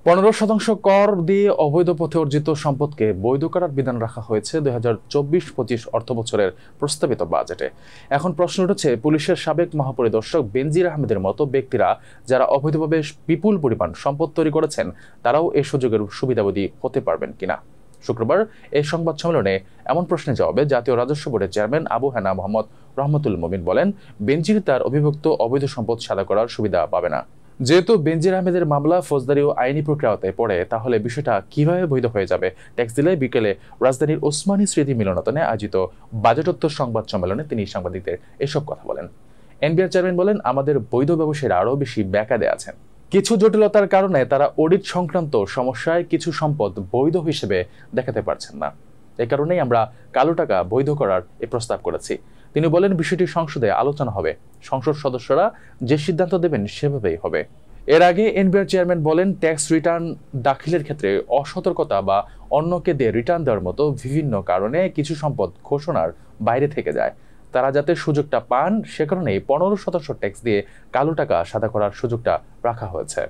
15% কর দিয়ে অবৈধ পথে অর্জিত সম্পদকে বৈধ করার বিধান রাখা হয়েছে 2024-25 অর্থবছরের প্রস্তাবিত বাজেটে। এখন প্রশ্ন উঠেছে, পুলিশের সাবেক মহাপরিদর্শক বেনজির আহমেদের মতো ব্যক্তিরা যারা অবৈধভাবে বিপুল পরিমাণ সম্পদ তৈরি করেছেন, তারাও এই সুযোগের সুবিধাভোগী হতে পারবেন কিনা। শুক্রবার এই সংবাদ সম্মেলনে এমন প্রশ্নের জবাবে জাতীয় রাজস্ব বোর্ডের চেয়ারম্যান আবু হেনা মোহাম্মদ রহমতুল মুমিন বলেন, বেনজির তার অভিভুক্ত অবৈধ সম্পদ সাদা করার সুবিধা পাবে না। যেহেতু বেনজির আহমেদের মামলা ফৌজদারি ও আইনি প্রক্রিয়াতে পড়ে, তাহলে বিষয়টা কিভাবে বৈধ হয়ে যাবে? ট্যাক্স দিলে বিকেলে রাজধানীর ওসমানী স্মৃতি মিলনায়তনে আয়োজিত বাজেটোত্তর সংবাদ সম্মেলনে তিনি সাংবাদিকদের এসব কথা বলেন। এনবিআর চেয়ারম্যান বলেন, আমাদের বৈধ ব্যবসায়ীরা আরও বেশি ব্যাকাদে আছেন। কিছু জটিলতার কারণে তারা অডিট সংক্রান্ত সমস্যায় কিছু সম্পদ বৈধ হিসেবে দেখাতে পারছেন না। এ কারণেই আমরা কালো টাকা বৈধ করার এই প্রস্তাব করেছি। তিনি বলেন, বিষয়টি সংসদে আলোচনা হবে, সংসদ সদস্যরা যে সিদ্ধান্ত দেবেন সেভাবেই হবে। এর আগে এনবিআর চেয়ারম্যান বলেন, ট্যাক্স রিটার্ন দাখিলের ক্ষেত্রে অসতর্কতা বা অন্যকে দিয়ে রিটার্ন দেওয়ার মতো বিভিন্ন কারণে কিছু সম্পদ ঘোষণার বাইরে থেকে যায়। তারা যাতে সুযোগটা পান, সে কারণেই 15% ট্যাক্স দিয়ে কালো টাকা সাদা করার সুযোগটা রাখা হয়েছে।